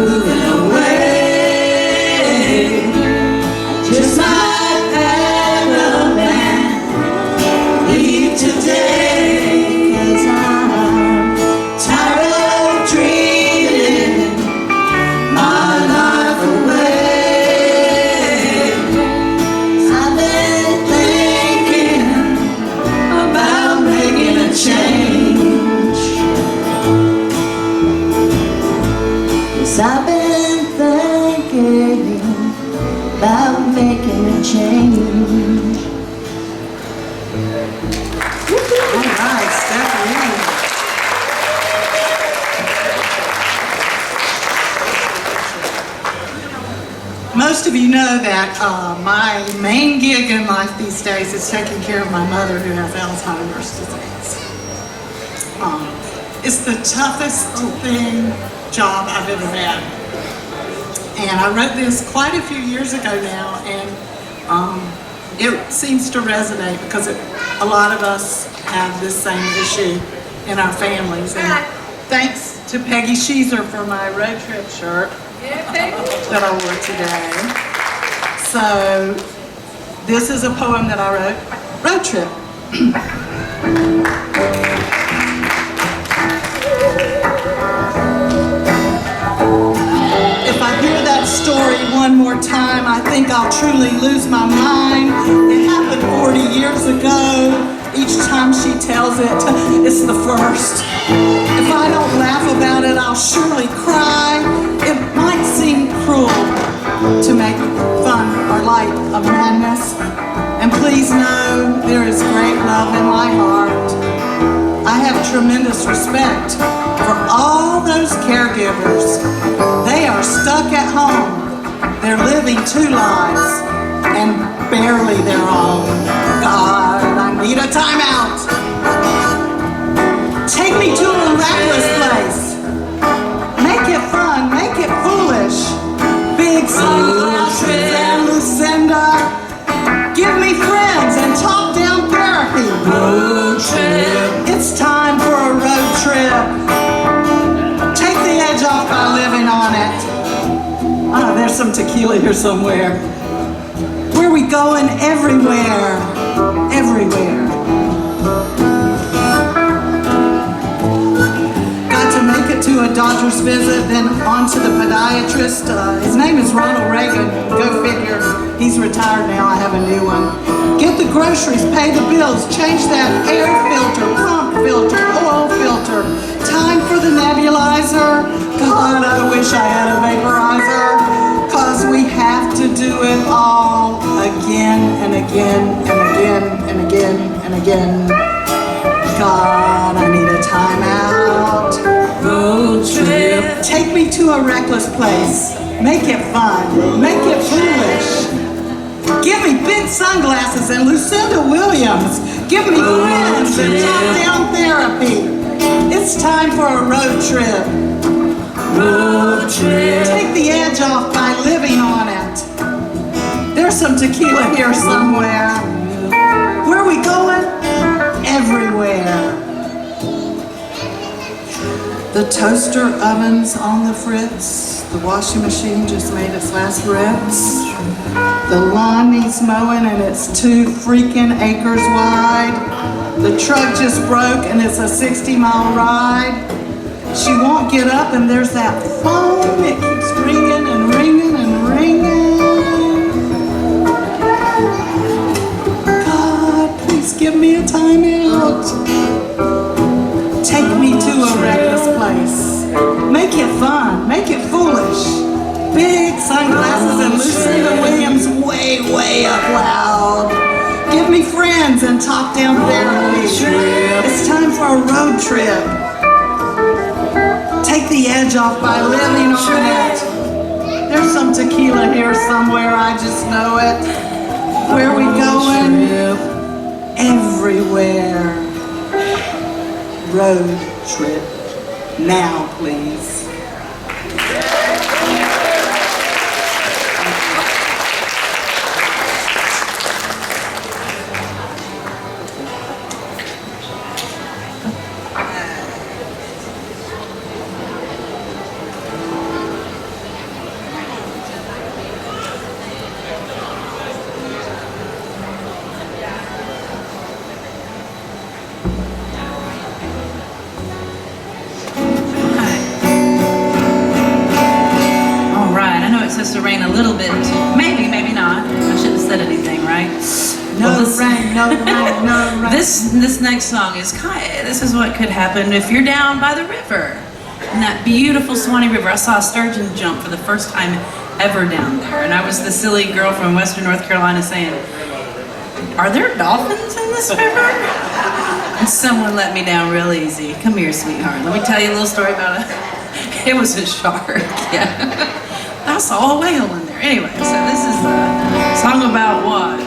moving away. Just might pack up and leave today, 'cause I'm tired of dreaming my life away. I've been thinking about making a change. Yes, I've been thinking about making a change. All right, Stephanie. Most of you know that my main gig in life these days is taking care of my mother who has Alzheimer's disease. It's the toughest job I've ever had. And I wrote this quite a few years ago now, and it seems to resonate because a lot of us have this same issue in our families. And thanks to Peggy Sheezer for my road trip shirt that I wore today. So this is a poem that I wrote, Road Trip. If I hear that story one more time, I think I'll truly lose my mind. It happened 40 years ago. Each time she tells it, it's the first. If I don't laugh about it, I'll surely cry. It might seem cruel to make fun or light of madness. And please know there is great love in my heart. I have tremendous respect for all those caregivers. They are stuck at home. They're living two lives and barely their own. God, I need a timeout. Take me to a reckless place. Make it fun, make it foolish. Big sunglasses and Lucinda. Give me friends and top-down therapy. Road trip. It's time for a road trip. Take the edge off by living on it. Ah, there's some tequila here somewhere. Where are we going? Everywhere. Everywhere. Got to make it to a doctor's visit, then on to the podiatrist. His name is Ronald Reagan. Go figure. He's retired now. I have a new one. Get the groceries, pay the bills, change that air filter, pump filter, oil filter. Time for the nebulizer. God, I wish I had a vaporizer. 'Cause we have to do it all again and again and again and again and again. God, I need a timeout. Road trip. Take me to a reckless place. Make it fun. Make it foolish. Give me big sunglasses and Lucinda Williams. Give me friends and top-down therapy. It's time for a road trip. Road trip. Take the edge off by living on it. There's some tequila here somewhere. Where are we going? Everywhere. The toaster oven's on the fritz. The washing machine just made its last rinse. The lawn needs mowing and it's 2 freaking acres wide. The truck just broke and it's a 60-mile ride. She won't get up and there's that phone. It keeps ringing and ringing and ringing. God, please give me a timeout. Take me to a reckless place. Make it fun, make it foolish. Big sunglasses and Lucinda Williams way, way up loud. Give me friends and top-down therapy. It's time for a road trip. Take the edge off by living on it. There's some tequila here somewhere, I just know it. Where are we going? Everywhere. Road trip. Now, please. little bit, maybe, maybe not. I shouldn't have said anything, right? No rain, no rain, no rain. This next song is this is what could happen if you're down by the river. In that beautiful Suwannee River. I saw a sturgeon jump for the first time ever down there. And I was the silly girl from Western North Carolina saying, "Are there dolphins in this river?" And someone let me down real easy. "Come here, sweetheart. Let me tell you a little story about it was a shark, yeah. I saw a whale in there. Anyway, so this is a song about what?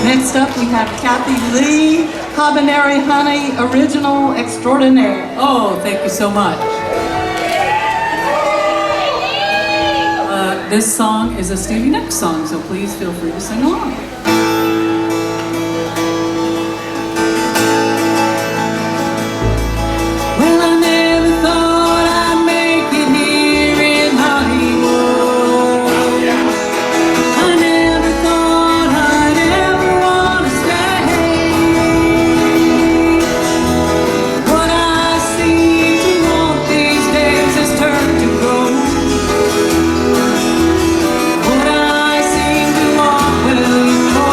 Next up, we have Kathy Lee, Habanero Honey Original Extraordinaire. Oh, thank you so much. This song is a Stevie Nicks song, so please feel free to sing along. Well, I never thought I'd make it here in Hollywood. I never thought I'd ever want to stay. What I seem to want these days has turned to gold. What I seem to want, well, you know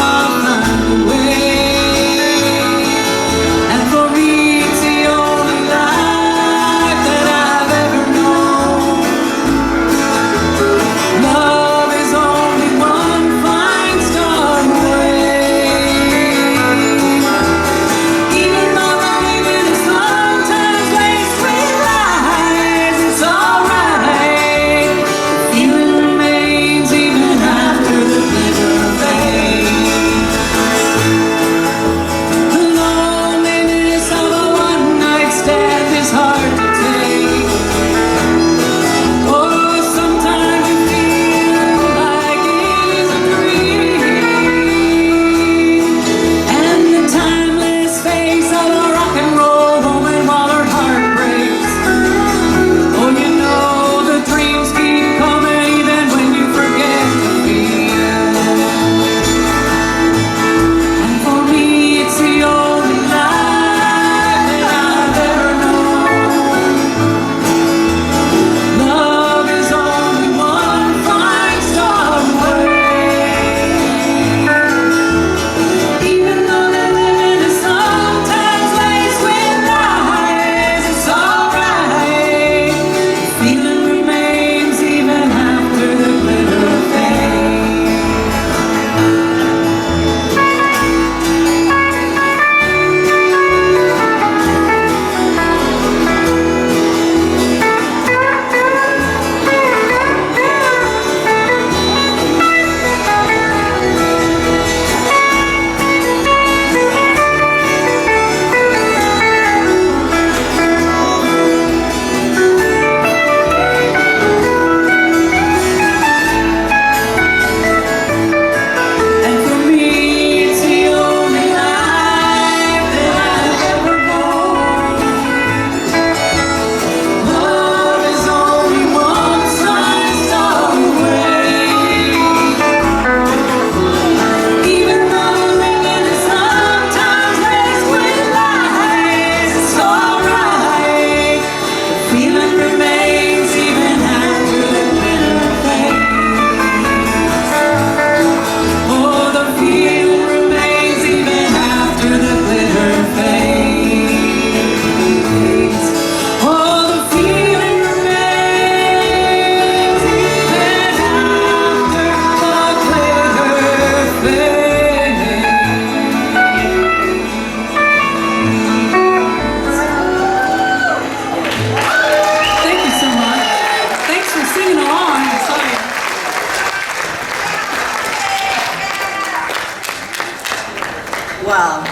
well.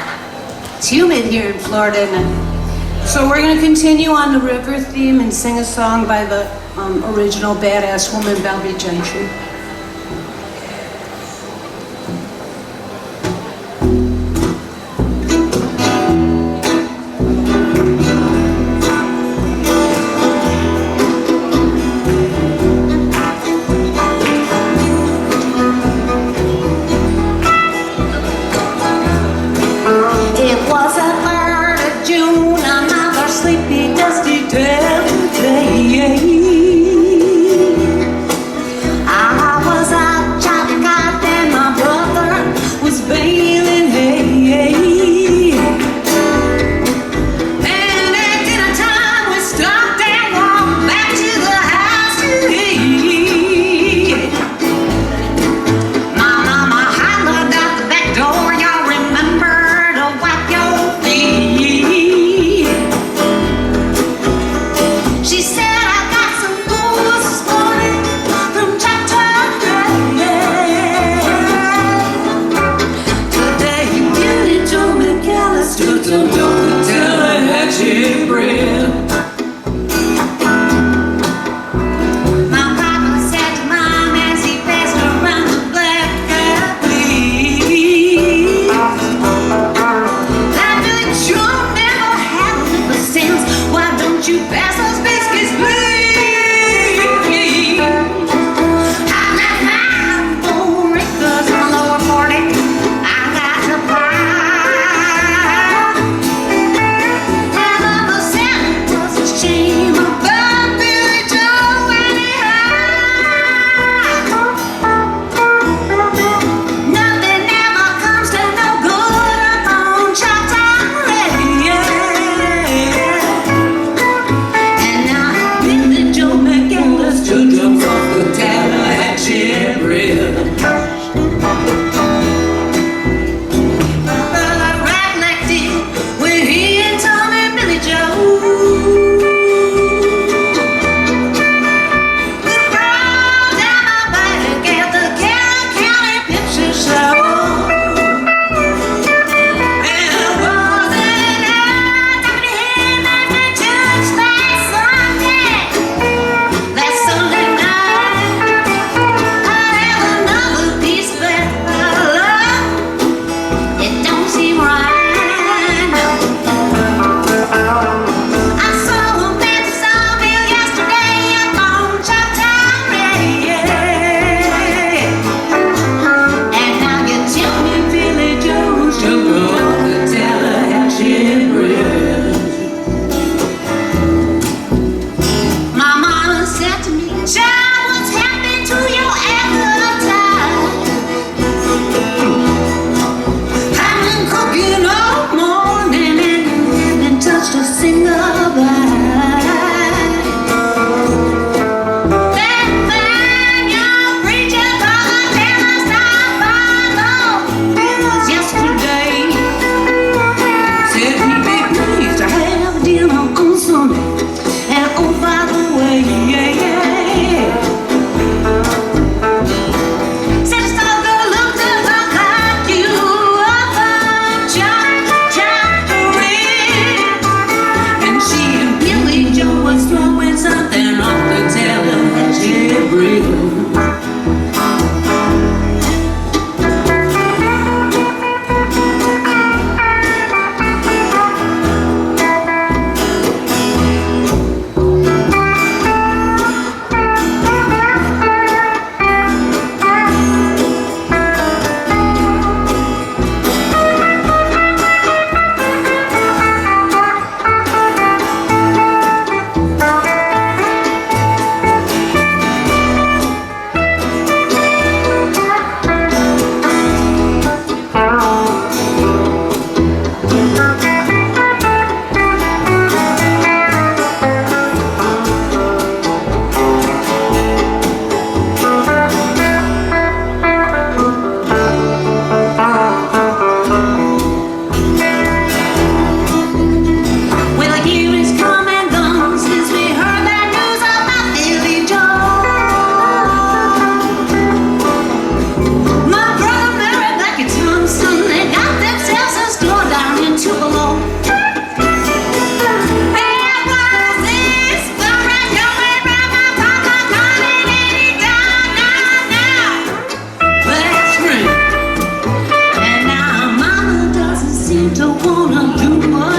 It's humid here in Florida, so we're gonna continue on the river theme and sing a song by the original badass woman, Belle Gentry. It was a 3rd of June, another sleepy, dusty day. I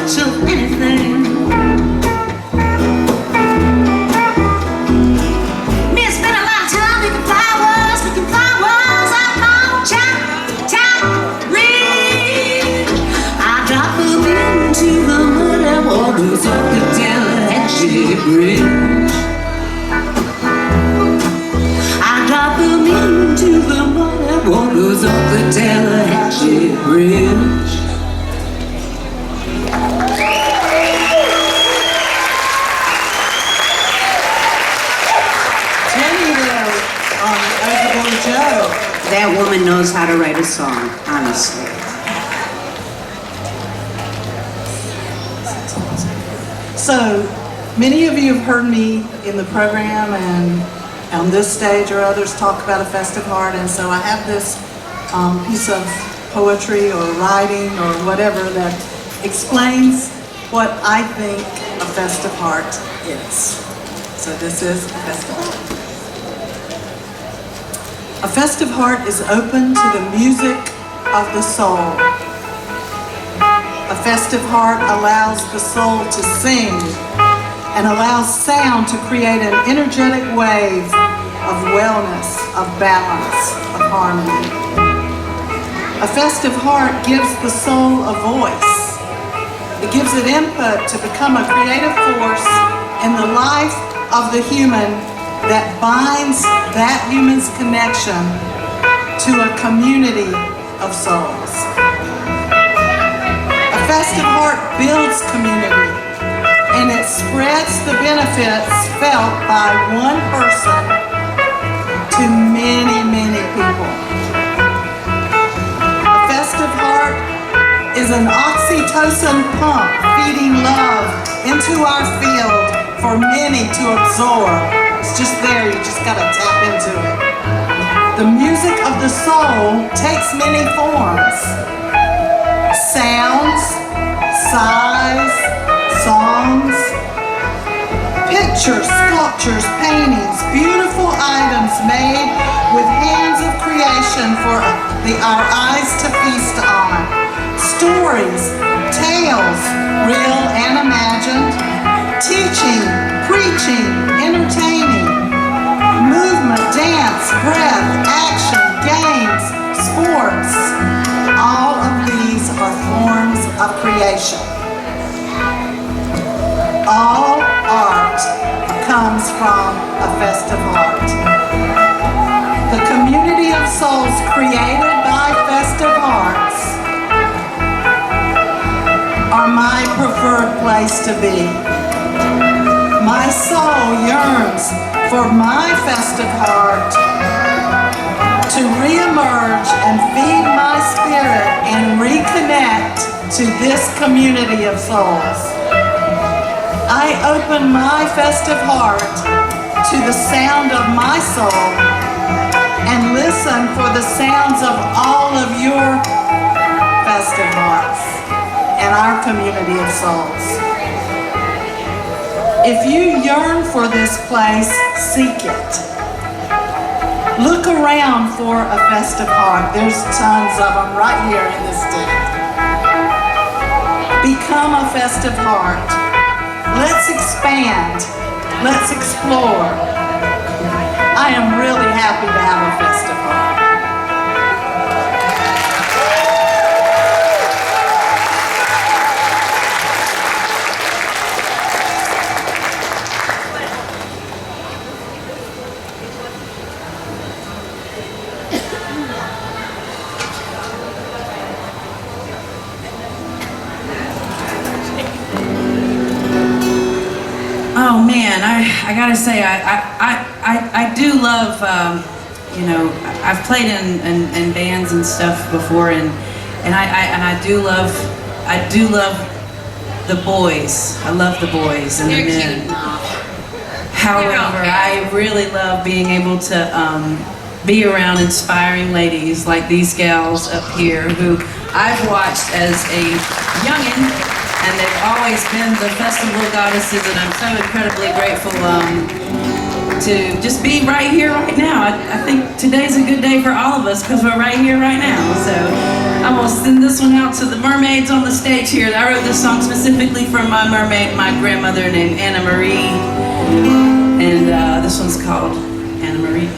much of anything. Me spend a lot of time making flowers out on China Ridge. I drop them into the muddy waters of the Tallahatchie Bridge. I drop them into the muddy waters of the Tallahatchie Bridge. That woman knows how to write a song, honestly. So, many of you have heard me in the program and on this stage or others talk about a festive heart, and so I have this piece of poetry or writing or whatever that explains what I think a festive heart is. So this is a festive heart. A festive heart is open to the music of the soul. A festive heart allows the soul to sing and allows sound to create an energetic wave of wellness, of balance, of harmony. A festive heart gives the soul a voice. It gives it input to become a creative force in the life of the human that binds that human's connection to a community of souls. A festive heart builds community, and it spreads the benefits felt by one person to many, many people. A festive heart is an oxytocin pump feeding love into our field for many to absorb. It's just there, you just gotta tap into it. The music of the soul takes many forms. Sounds, sighs, songs, pictures, sculptures, paintings, beautiful items made with hands of creation for our eyes to feast on. Stories, tales, real and imagined, teaching, preaching, entertaining, movement, dance, breath, action, games, sports. All of these are forms of creation. All art comes from a festive heart. The community of souls created by festive hearts are my preferred place to be. My soul yearns for my festive heart to reemerge and feed my spirit and reconnect to this community of souls. I open my festive heart to the sound of my soul and listen for the sounds of all of your festive hearts and our community of souls. If you yearn for this place, seek it. Look around for a festive heart. There's tons of them right here in this tent. Become a festive heart. Let's expand. Let's explore. I am really happy to have a festive heart. Oh man, I gotta say, I do love, you know, I've played in bands and stuff before, and I do love the boys. I love the boys and the men. However, I really love being able to be around inspiring ladies like these gals up here who I've watched as a youngin'. And they've always been the festival goddesses, and I'm so incredibly grateful to just be right here, right now. I think today's a good day for all of us because we're right here, right now. So I I will send this one out to the mermaids on the stage here. I wrote this song specifically for my mermaid, my grandmother named Anna Marie. And this one's called Anna Marie.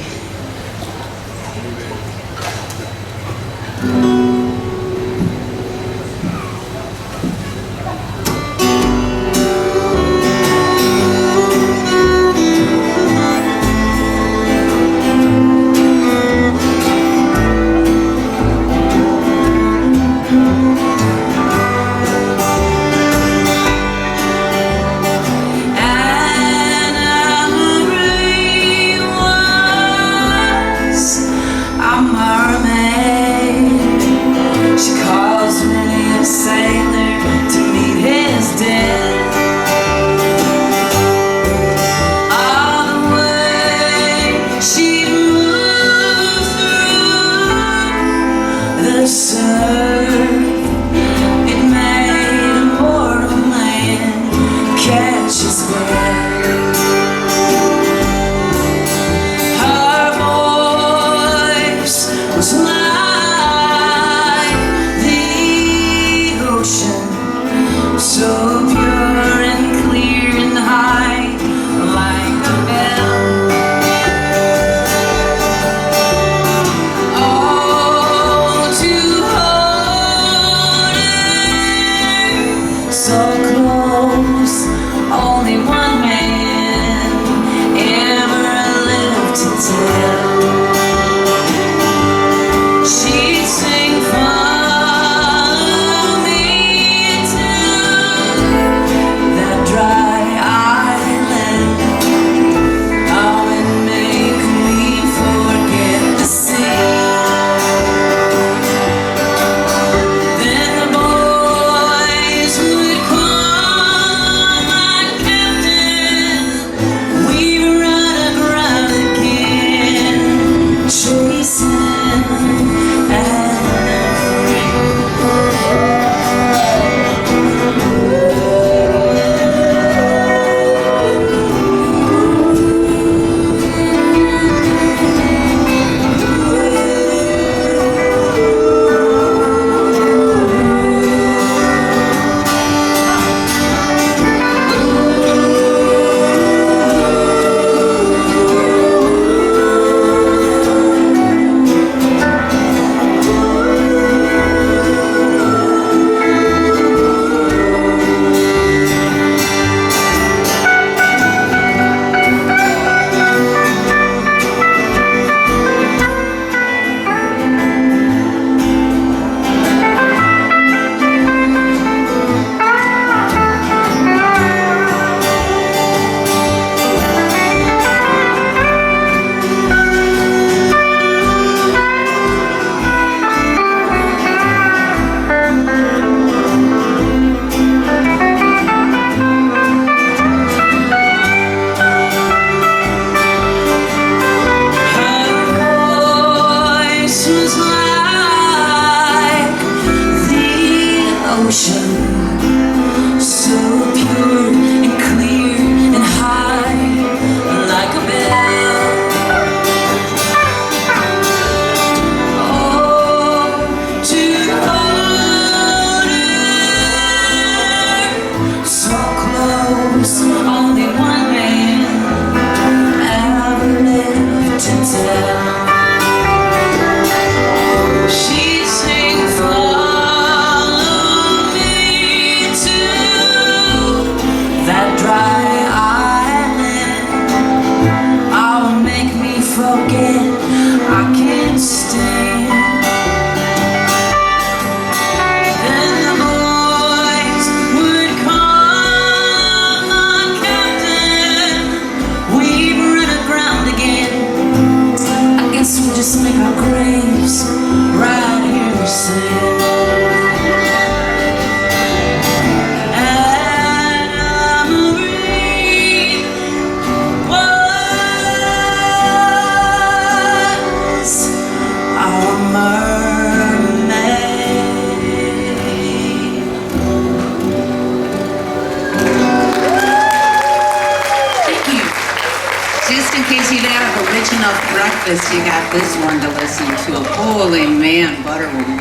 Breakfast, you got this one to listen to. Holy man, Butterwoman.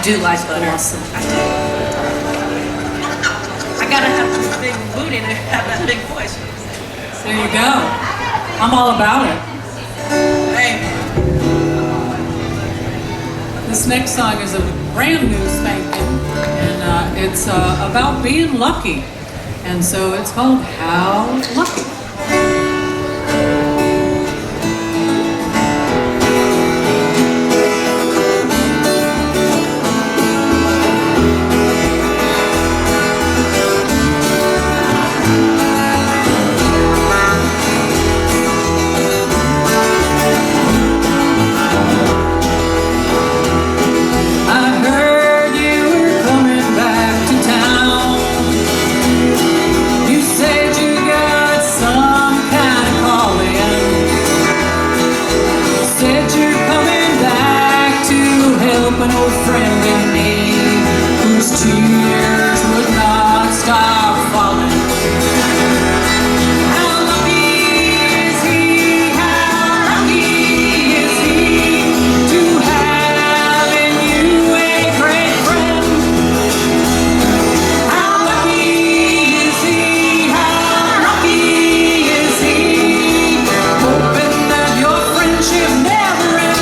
do like butter. Awesome. I do. I gotta have this big booty to have that big voice. There you go. I'm all about it. Hey. This next song is a brand new spanking, and it's about being lucky. And so it's called How Lucky. An old friend in need whose tears would not stop falling. How lucky is he? How lucky is he to have in you a great friend? How lucky is he? How lucky is he? Hoping that your friendship never ends.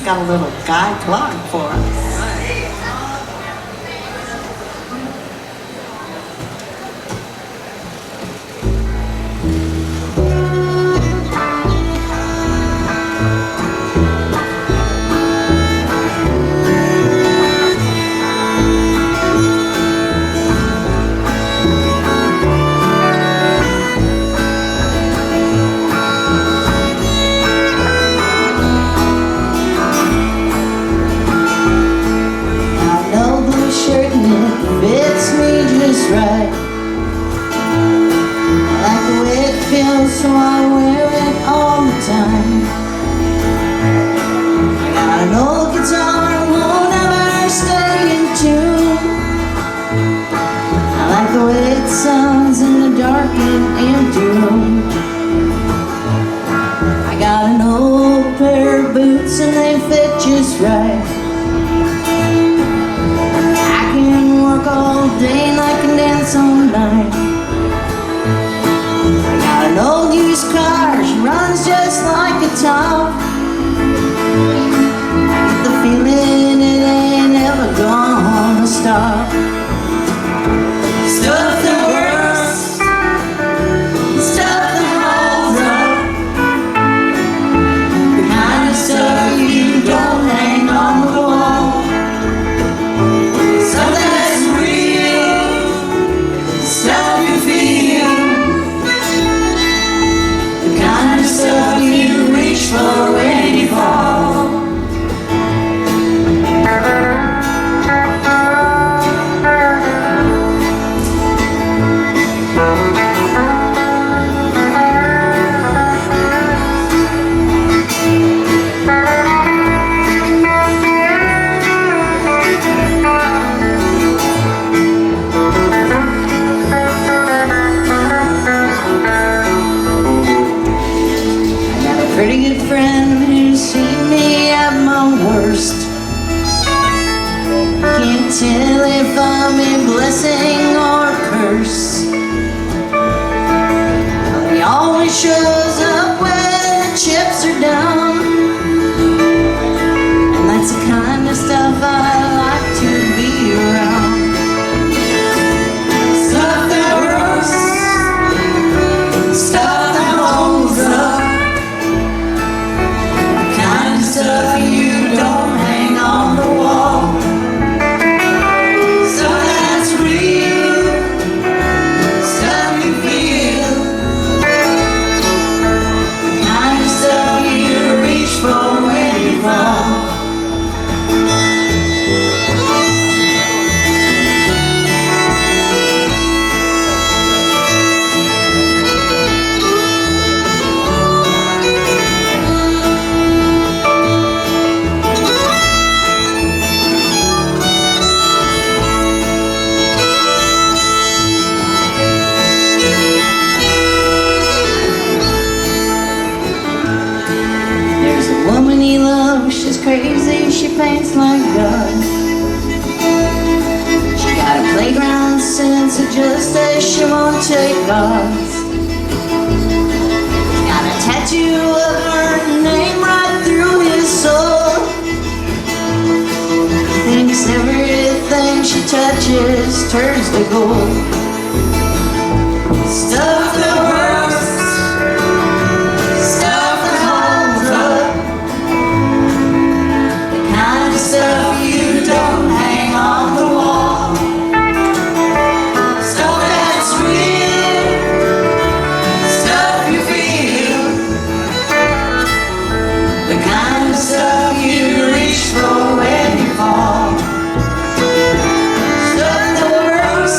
got a little Guy Clark for us. Fits me just right. I like the way it feels, so I wear it all the time. I got an old guitar, won't ever stay in tune. I like the way it sounds in the dark and empty room. I got an old pair of boots and they fit just right. All day and I can dance all night. I got an old used car, she runs just like a top. I get the feeling it ain't ever gonna stop. Stuff that works, stuff that holds up, the kind of stuff you don't hang on the wall. For when you fall. Pretty good friend who's seen me at my worst. Can't tell if I'm a blessing or a curse. But he always shows up when the chips are down, and that's the kind of stuff I like to be around. Stuff that works, stuff that holds up, stuff you don't hang on the wall. Stuff that's real, stuff you feel, the kind of stuff you reach for when you fall. She's crazy, she paints like God. She got a playground sense of justice she won't take off. She got a tattoo of her name right through his soul. She thinks everything she touches turns to gold. Stuff that works, stuff that holds up, stuff you don't hang on the wall. Stuff that's real, stuff you feel, the kind of stuff you reach for when you fall. Stuff that works,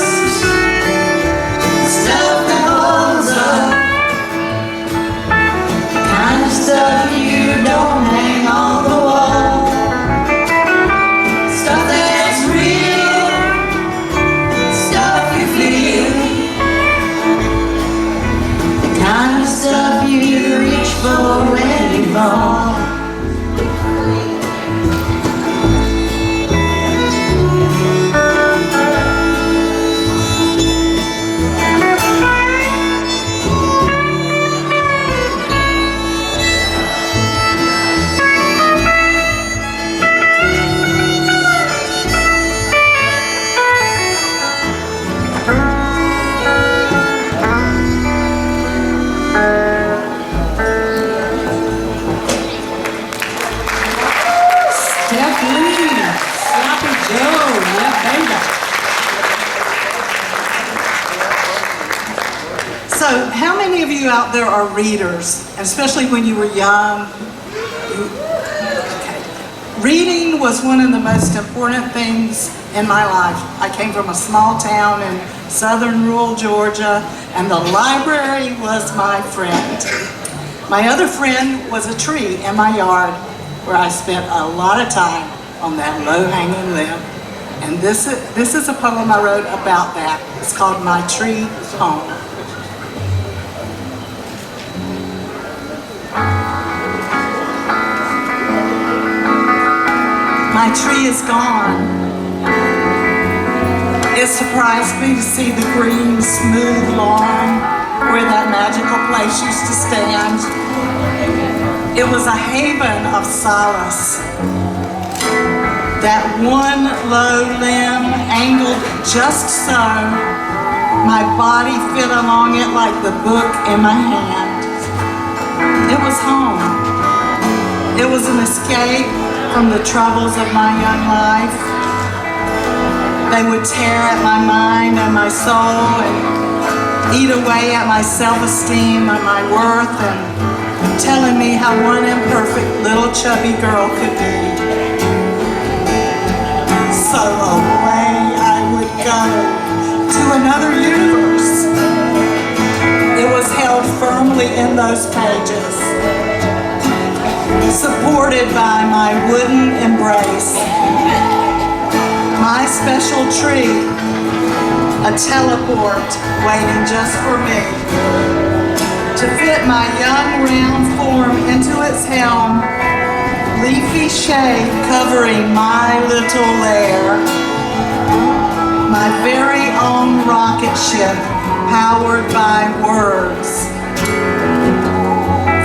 So, how many of you out there are readers, especially when you were young? Reading was one of the most important things in my life. I came from a small town in southern rural Georgia, and the library was my friend. My other friend was a tree in my yard where I spent a lot of time on that low-hanging limb. And this is a poem I wrote about that. It's called My Tree Home. My tree is gone. It surprised me to see the green, smooth lawn where that magical place used to stand. It was a haven of solace. That one low limb angled just so my body fit along it like the book in my hand. It was home. It was an escape from the troubles of my young life. They would tear at my mind and my soul and eat away at my self-esteem and my worth, and telling me how one imperfect little chubby girl could be. So away I would go to another universe. It was held firmly in those pages, supported by my wooden embrace. My special tree, a teleport waiting just for me to fit my young round form into its helm, leafy shade covering my little lair. My very own rocket ship powered by words,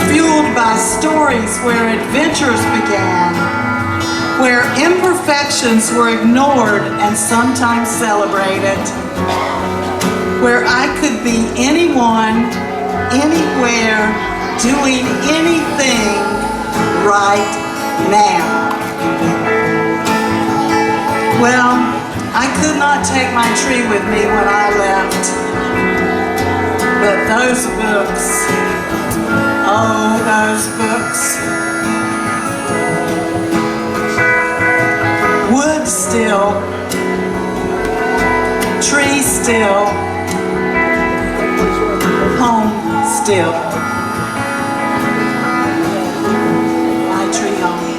fueled by stories where adventures began, where imperfections were ignored and sometimes celebrated, where I could be anyone, anywhere, doing anything right now. Well, I could not take my tree with me when I left, but those books, oh, those books. Wood still, tree still, home still. My tree home.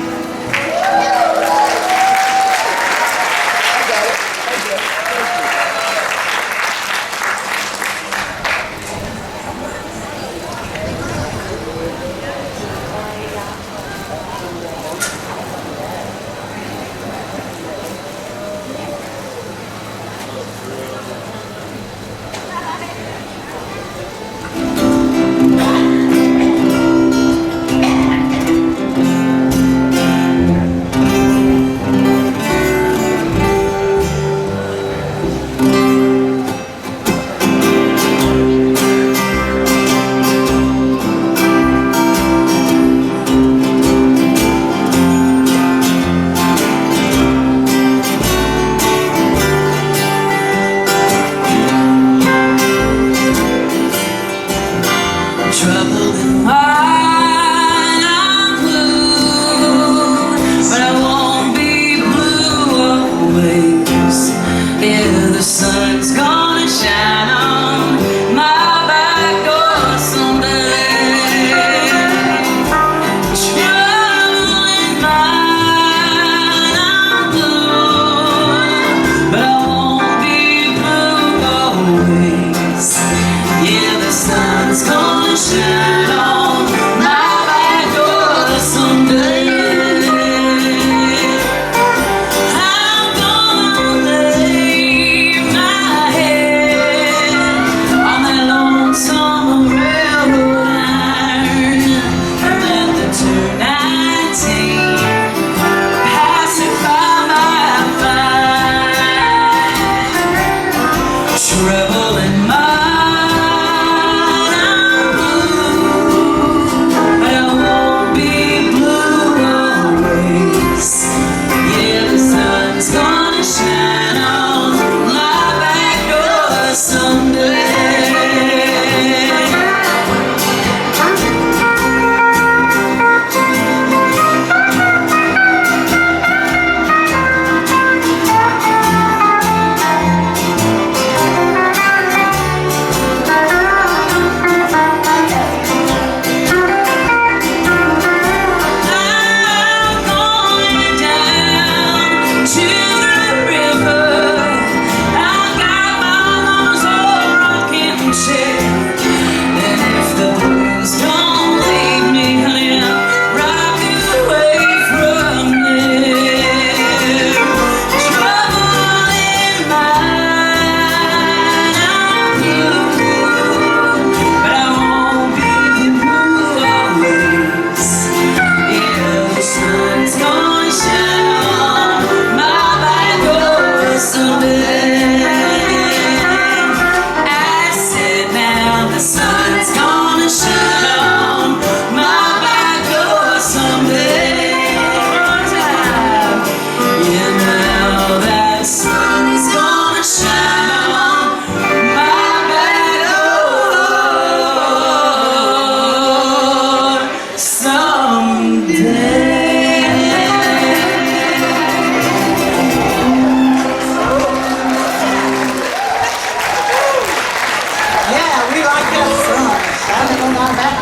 on that.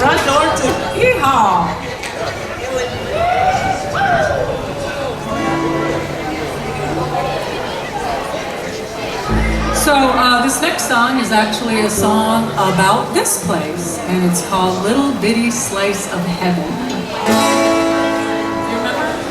Front door to Yeehaw. So this next song is actually a song about this place, and it's called Little Bitty Slice of Heaven. You remember?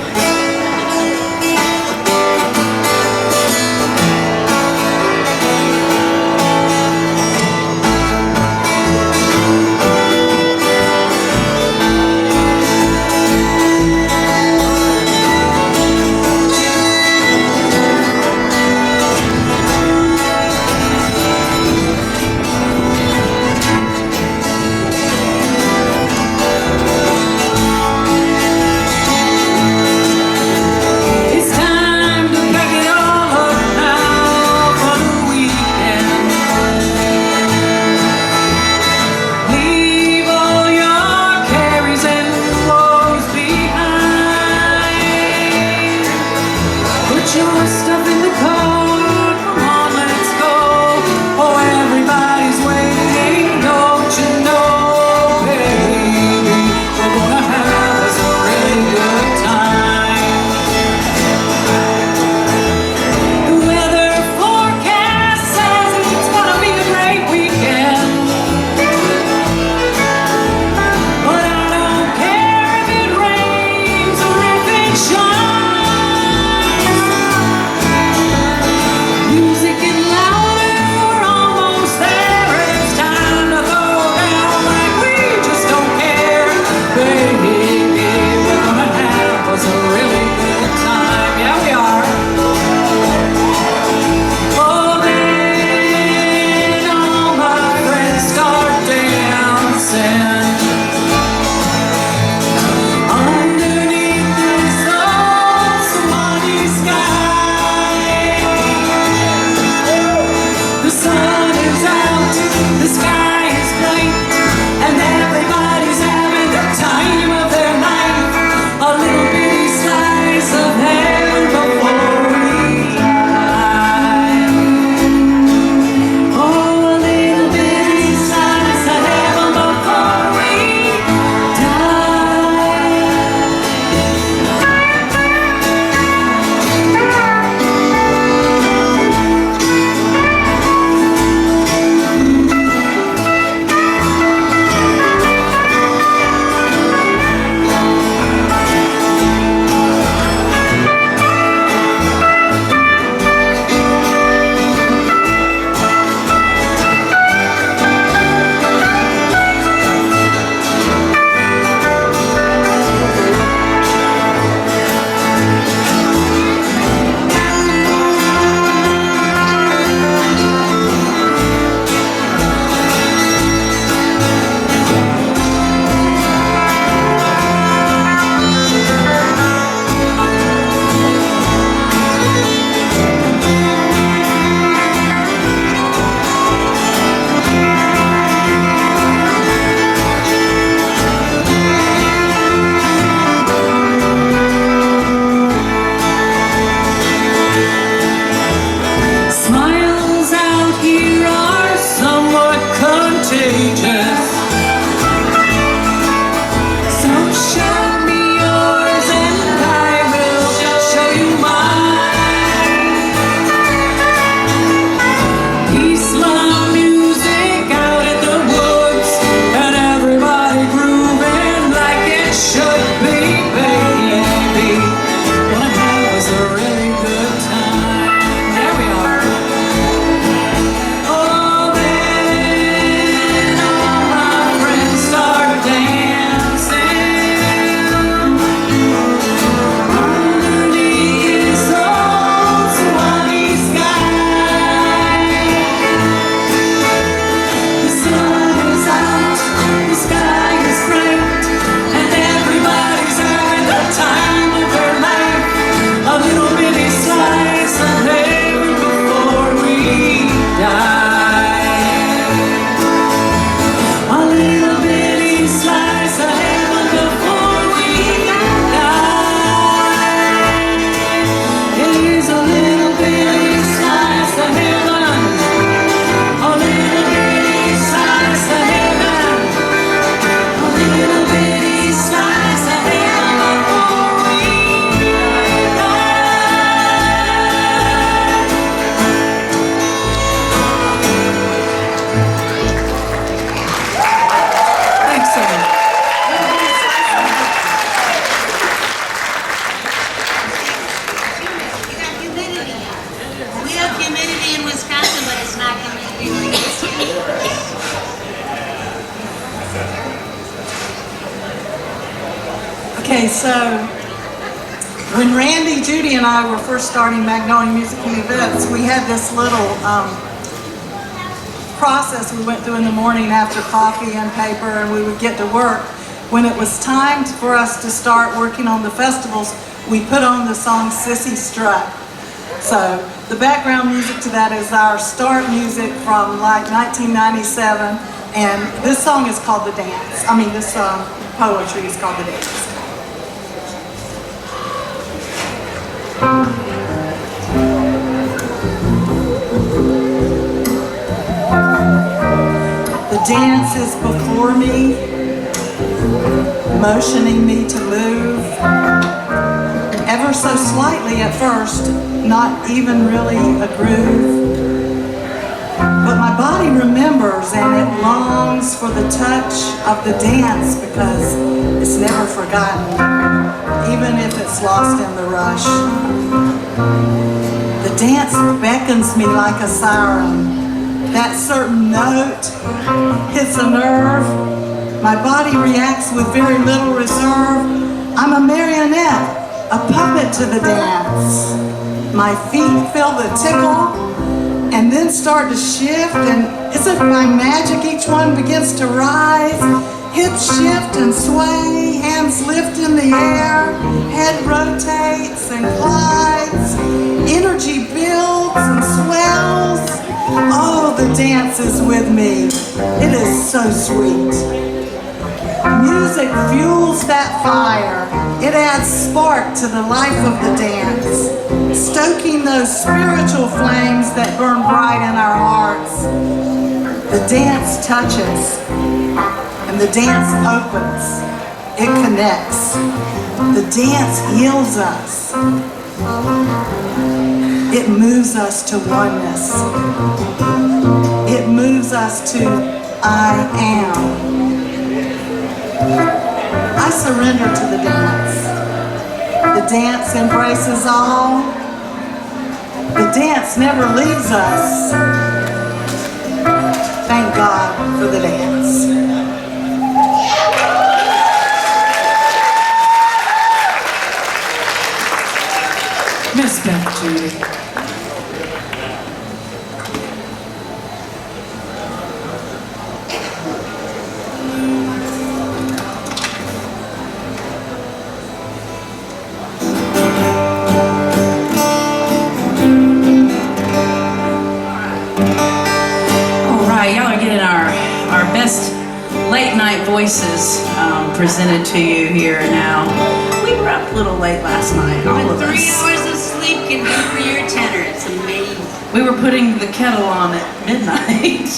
Okay, so when Randy, Judy, and I were first starting Magnolia Music and Events, we had this little process we went through in the morning after coffee and paper, and we would get to work. When it was time for us to start working on the festivals, we put on the song Sissy Strut. So the background music to that is our start music from like 1997, and this song is called The Dance. I mean, this poetry is called The Dance. The dance is before me, motioning me to move, ever so slightly at first, not even really a groove. But my body remembers and it longs for the touch of the dance because it's never forgotten, even if it's lost in the rush. The dance beckons me like a siren. That certain note hits a nerve. My body reacts with very little reserve. I'm a marionette, a puppet to the dance. My feet feel the tickle and then start to shift, and as if by magic each one begins to rise. Hips shift and sway, hands lift in the air, head rotates and glides, energy builds and swells. Oh, the dance is with me. It is so sweet. Music fuels that fire. It adds spark to the life of the dance, stoking those spiritual flames that burn bright in our hearts. The dance touches, and the dance opens. It connects. The dance heals us. It moves us to oneness. It moves us to I am. I surrender to the dance. The dance embraces all. The dance never leaves us. Thank God for the dance. Miss Beth Judy. Late night voices presented to you here now. We were up a little late last night, all of 3 us. hours of sleep can do for your tenor. It's amazing. We were putting the kettle on at midnight.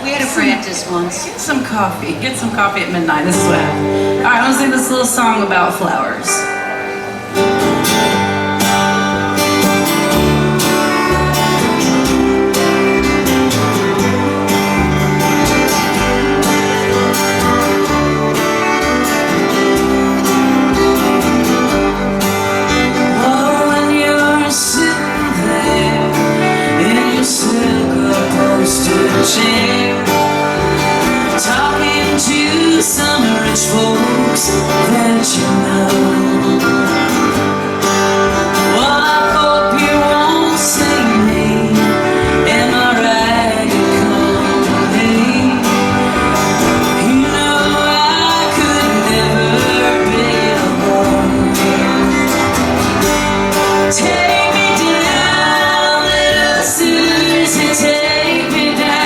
We had a practice once. Get some coffee. Get some coffee at midnight. This is what happened. All right, I want to sing this little song about flowers. Talking to some rich folks that you know. Well, I hope you won't see me in my ragged company. You know I could never be alone. Take me down, little Susie, take me down.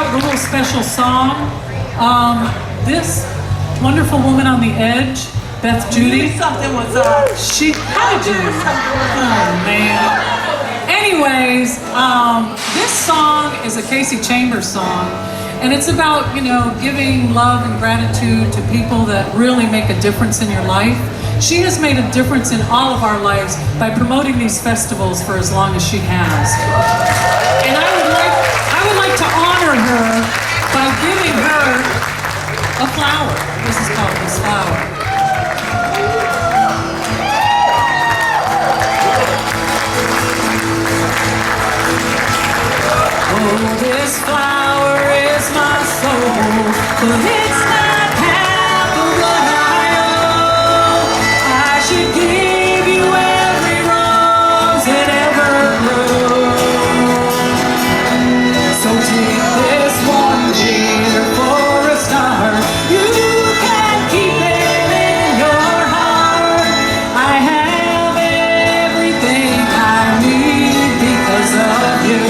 a little special song. This wonderful woman on the edge, Beth Judy. Something was up. She, how did you? Oh man. Anyways, this song is a Casey Chambers song, and it's about, you know, giving love and gratitude to people that really make a difference in your life. She has made a difference in all of our lives by promoting these festivals for as long as she has. And I would like to honor her by giving her a flower. This is called this flower. Oh, this flower is my soul, but it's not half of what I owe. I should give you every rose that ever grew. So take this one here for a start. You can keep it in your heart. I have everything I need because of you.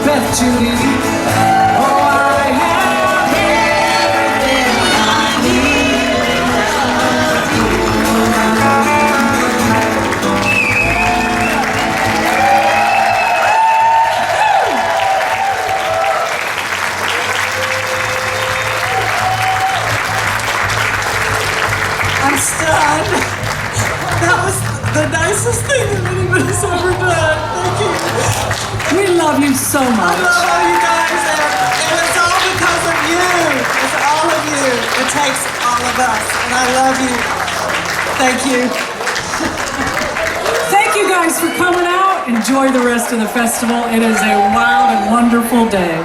Beth Judy. Oh, I have everything I need. I'm stunned. That was the nicest thing that anybody's ever done. Thank you. We love you so I much. love all you guys, and it's all because of you. It's all of you. It takes all of us, and I love you. Thank you. Thank you guys for coming out. Enjoy the rest of the festival. It is a wild and wonderful day.